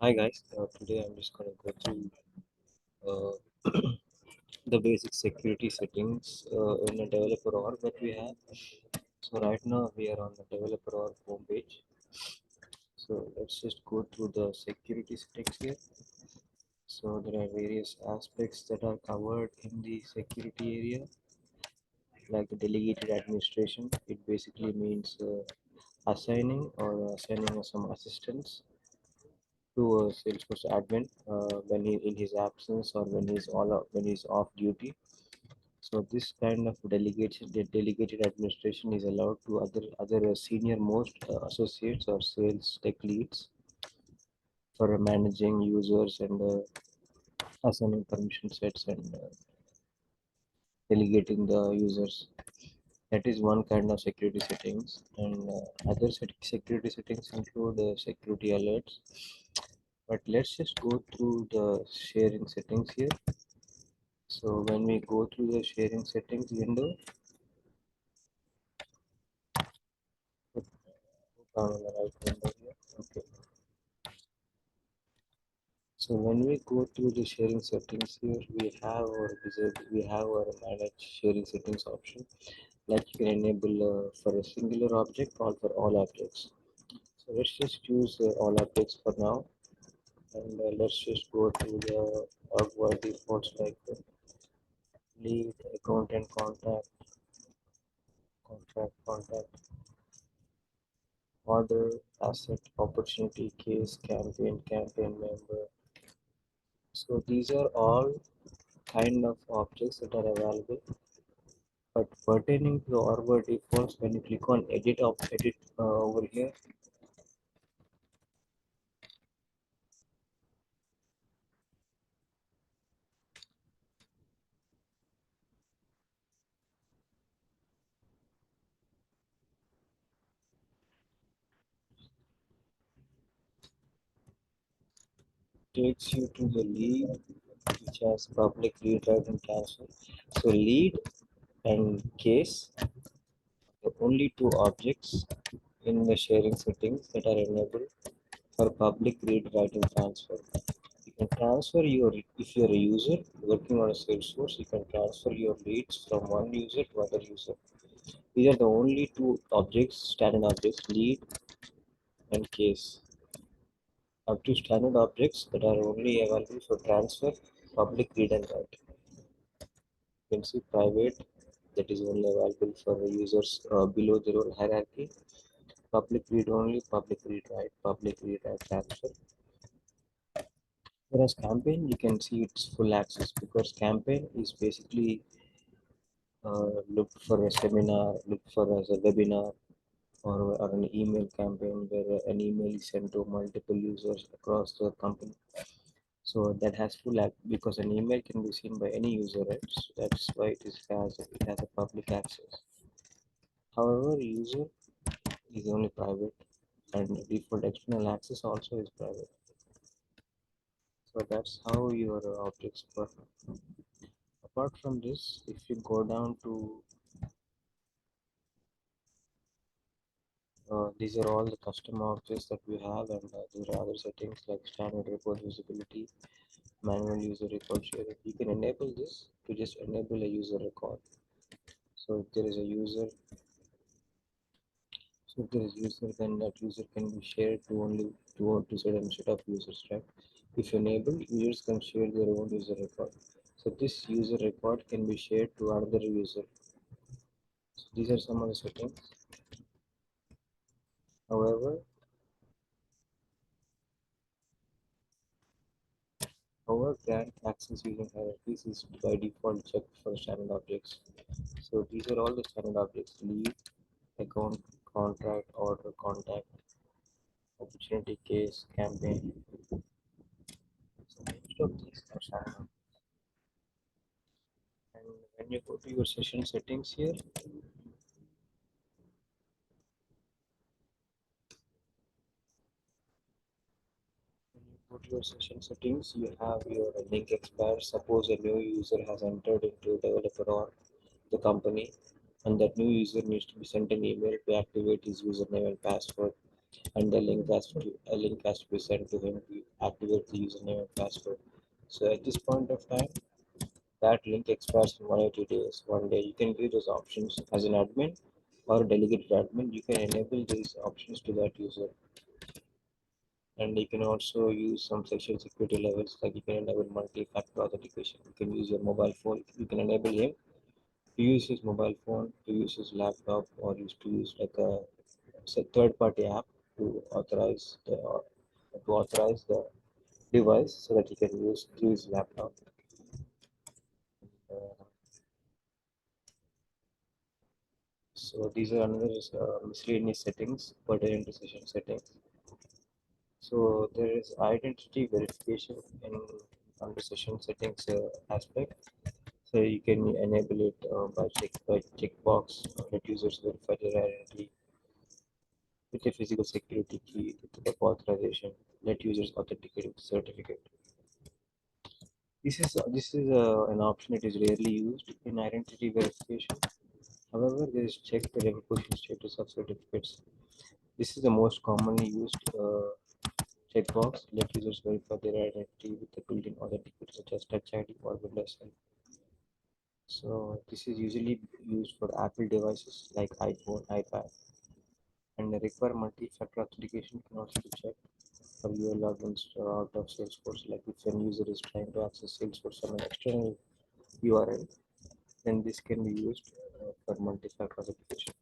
Hi guys, today I'm just going to go through uh, the basic security settings in a developer org that we have. So right now we are on the developer org homepage. So let's just go through the security settings here. So there are various aspects that are covered in the security area, like the delegated administration. It basically means assigning some assistance to a Salesforce admin when he in his absence or when he's off duty. So this kind of delegated administration is allowed to other senior most associates or sales tech leads for managing users and assigning permission sets and delegating the users. That is one kind of security settings, and other security settings include security alerts. But let's just go through the sharing settings here. So when we go through the sharing settings window, put down on the right window here. Okay. So when we go through the sharing settings here, we have our manage sharing settings option. Like you can enable for a singular object or for all objects. So let's just choose all objects for now, and let's just go to the org defaults like lead, account, and contact, order, asset, opportunity, case, campaign member. So these are all kind of objects that are available. But pertaining to the org defaults, when you click on edit over here, takes you to the lead, which has public read, write, and transfer. So lead and case, the only two objects in the sharing settings that are enabled for public read, write, and transfer. You can transfer if you're a user working on a Salesforce, you can transfer your leads from one user to other user. These are the only two objects, standard objects, lead and case. Up to standard objects that are only available for transfer, public read and write. You can see private, that is only available for users below the role hierarchy. Public read only, public read write transfer. Whereas campaign, you can see its full access because campaign is basically look for a seminar, look for as a webinar or an email campaign where an email is sent to multiple users across the company. So that has full act because an email can be seen by any user, right? So that's why it has a public access. However, user is only private and default external access also is private. So that's how your objects work. Apart from this, if you go down to these are all the custom objects that we have, and there are other settings like standard report visibility, manual user record sharing. You can enable this to just enable a user record. So if there is a user, so if there is user, then that user can be shared to only to certain set of users, right? If enabled, users can share their own user record. So this user record can be shared to another user. So these are some of the settings. However, grant access using hierarchies is by default checked for standard objects. So these are all the standard objects: lead, account, contract, order, contact, opportunity, case, campaign. So most of these are standard. And when you go to your session settings here, when you go to your session settings, you have your link expire. Suppose a new user has entered into developer or the company, and that new user needs to be sent an email to activate his username and password, and a link has to be sent to him activate the username and password. So at this point of time, that link expires in 180 days. One day you can view those options as an admin or a delegated admin. You can enable these options to that user, and you can also use some session security levels, like you can enable multi-factor authentication. You can use your mobile phone. You can enable him to use his mobile phone, to use his laptop, or to use like a third-party app to authorize the device so that he can use through his laptop. Uh, so these are another miscellaneous settings, pertinent session settings. So there is identity verification in under session settings aspect. So you can enable it by checkbox. Let users verify their identity with a physical security key with the authorization. Let users authenticate with certificate. This is an option that is rarely used in identity verification. However, there is check the revocation status of certificates. This is the most commonly used checkbox. Let users verify their identity with the built-in authenticator such as Touch ID or Windows 10. So this is usually used for Apple devices like iPhone, iPad, and require multi-factor authentication can also be checked for your logins out of Salesforce. Like if an user is trying to access Salesforce from an external URL, then this can be used for multi-factor authentication.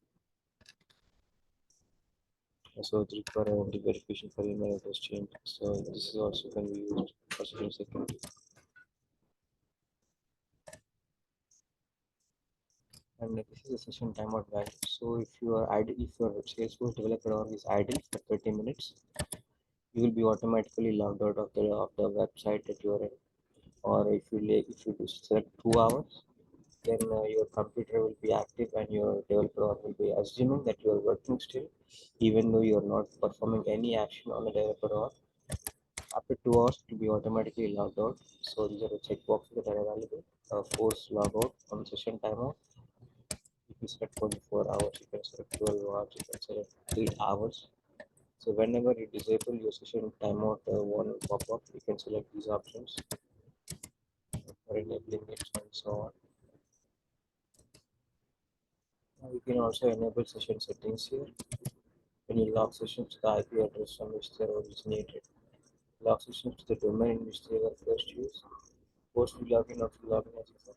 So it requires only verification for email address change. So this is also can be used for security. And this is a session timeout value. So if your Salesforce developer org is idle for 30 minutes, you will be automatically logged out of the website that you are in. Or if you do select 2 hours, then your computer will be active and your developer org will be assuming that you are working still, even though you are not performing any action on the developer org. After 2 hours, to be automatically logged out. So these are the checkboxes that are available. Force logout on session timeout. If you select 24 hours, you can select 12 hours, you can select 8 hours. So whenever you disable your session timeout one will pop up, you can select these options for enabling it and so on. You can also enable session settings here. When you log sessions to the IP address from which they originated, log sessions to the domain in which they were first used, post login or login as well.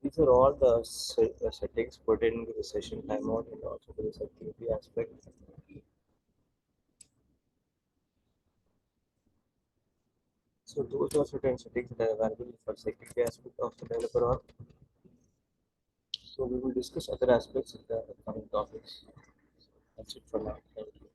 These are all the settings pertaining to the session timeout and also to the security aspect. So those are certain settings that are available for security aspect of the developer org. So we will discuss other aspects in the coming topics. That's it for now. Thank you.